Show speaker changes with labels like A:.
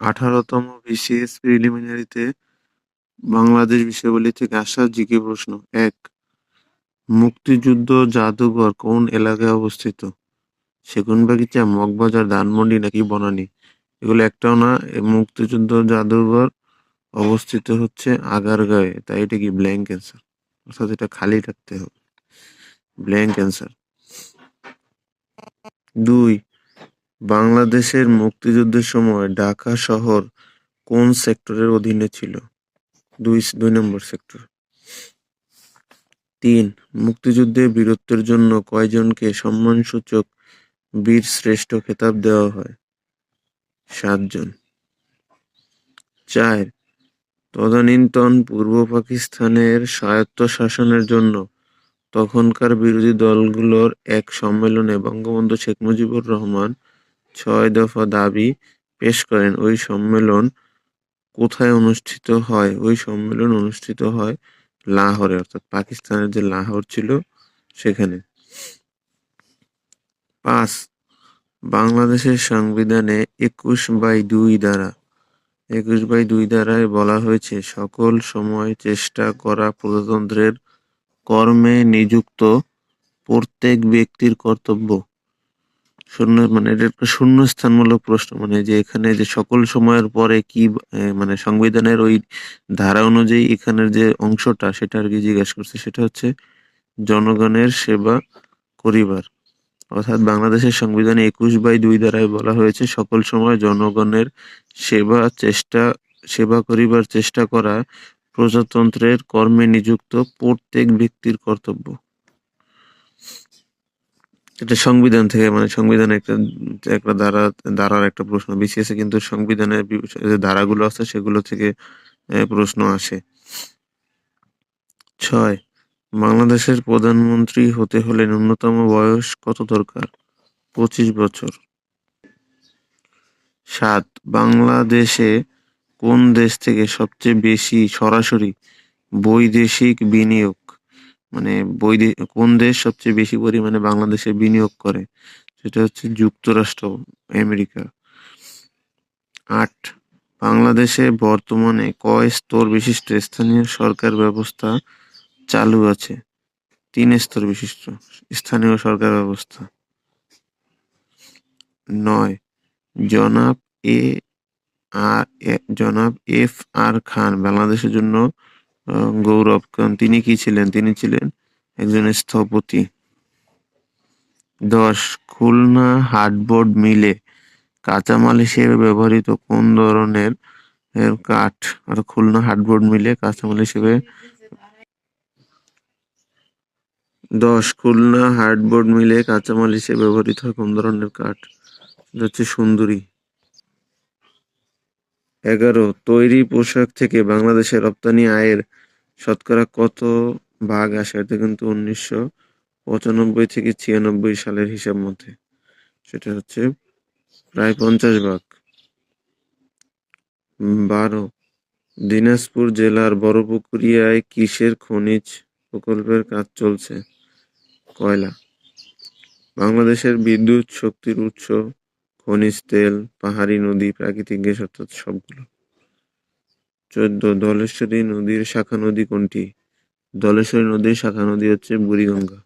A: 18তম BCS প্রিলিমিনারিতে Bangladesh বিষয়াবলী থেকে আসা GK প্রশ্ন। ১. মুক্তিযুদ্ধ জাদুঘর কোন এলাকায় অবস্থিত? সেগুনবাগিচা, মগবাজার, ধানমন্ডি নাকি বনানী? এগুলো একটাও না। মুক্তিযুদ্ধ জাদুঘর অবস্থিত হচ্ছে আগারগাঁওয়ে, তাই এটা কি ব্ল্যাঙ্ক অ্যান্সার, অর্থাৎ এটা খালি রাখতে হবে, ব্ল্যাঙ্ক অ্যান্সার। ২. বাংলাদেশের মুক্তিযুদ্ধের সময় ঢাকা শহর কোন সেক্টরের অধীনে ছিল? ২ নম্বর সেক্টর। ৩. মুক্তিযুদ্ধে বীরত্বের জন্য কয়জনকে সম্মানসূচক বীর শ্রেষ্ঠ খেতাব দেওয়া হয়? ৭ জন। ৪. তদানীন্তন পূর্ব পাকিস্তানের স্বায়ত্তশাসনের জন্য তখনকার বিরোধী দলগুলোর এক সম্মেলনে বঙ্গবন্ধু শেখ মুজিবুর রহমান ৬ দফা দাবি পেশ করেন। ওই সম্মেলন কোথায় অনুষ্ঠিত হয়? ওই সম্মেলন অনুষ্ঠিত হয় লাহোরে, অর্থাৎ পাকিস্তানের যে লাহোর ছিল সেখানে। ৫. বাংলাদেশের সংবিধানে ২১/২ ধারায় বলা হয়েছে সকল সময় চেষ্টা করা প্রজাতন্ত্রের কর্মে নিযুক্ত প্রত্যেক ব্যক্তির কর্তব্য। এটা একটা শূন্যস্থানমূলক প্রশ্ন, যে এখানে যে সকল সময়ের পরে কি মানে সংবিধানের ওই ধারা অনুযায়ী এখানের যে অংশটা সেটা আর কি জিজ্ঞাসা করছে, সেটা হচ্ছে জনগণের সেবা করিবার। অর্থাৎ বাংলাদেশের সংবিধানে ২১/২ ধারায় বলা হয়েছে সকল সময় জনগণের সেবা করিবার চেষ্টা করা প্রজাতন্ত্রের কর্মে নিযুক্ত প্রত্যেক ব্যক্তির কর্তব্য। এটা সংবিধান থেকে, সংবিধানের একটা ধারার একটা প্রশ্ন। বিসিএস এ কিন্তু সংবিধানের যে ধারাগুলো আছে সেগুলো থেকে প্রশ্ন আসে। ৬. বাংলাদেশের প্রধানমন্ত্রী হতে হলে ন্যূনতম বয়স কত দরকার? ২৫ বছর। ৭. বাংলাদেশে কোন দেশ থেকে সবচেয়ে বেশি সরাসরি বৈদেশিক বিনিয়োগ, কোন দেশ সবচেয়ে বেশি পরিমাণে বাংলাদেশে বিনিয়োগ করে? সেটা হচ্ছে যুক্তরাষ্ট্র আমেরিকা। ৮. বাংলাদেশে বর্তমানে কয় স্তর বিশিষ্ট স্থানীয় সরকার ব্যবস্থা চালু আছে? ৩ স্তর বিশিষ্ট স্থানীয় সরকার ব্যবস্থা। ৯. জনাব এফ আর খান বাংলাদেশের জন্য গৌরব, কারণ তিনি কি ছিলেন? তিনি ছিলেন একজন স্থপতি। ১০. খুলনা হার্ডবোর্ড মিলে কাঁচামাল হিসেবে ব্যবহৃত কোন ধরনের কাঠ? আর খুলনা হার্ডবোর্ড মিলে কাঁচামাল হিসেবে ১০. খুলনা হার্ডবোর্ড মিলে কাঁচামাল হিসেবে ব্যবহৃত হয় কোন ধরনের কাঠ? এটা হচ্ছে সুন্দরী। ১১. তৈরি পোশাক থেকে বাংলাদেশের রপ্তানি আয়ের শতকরা কত ভাগ আসে? এটা কিন্তু ১৯৯৫-৯৬ সালের হিসাব মতে সেটা হচ্ছে প্রায় ৫০ ভাগ। ১২. দিনাজপুর জেলার বড়পুকুরিয়ায় কিসের খনিজ প্রকল্পের কাজ চলছে? কয়লা। বাংলাদেশের বিদ্যুৎ শক্তির উৎস খনিজ তেল, পাহাড়ি নদী, প্রাকৃতিক গ্যাস, অর্থাৎ সবগুলো। ১৪. ধলেশ্বরী নদীর শাখা নদী কোনটি? ধলেশ্বরী নদীর শাখা নদী হচ্ছে বুড়িগঙ্গা।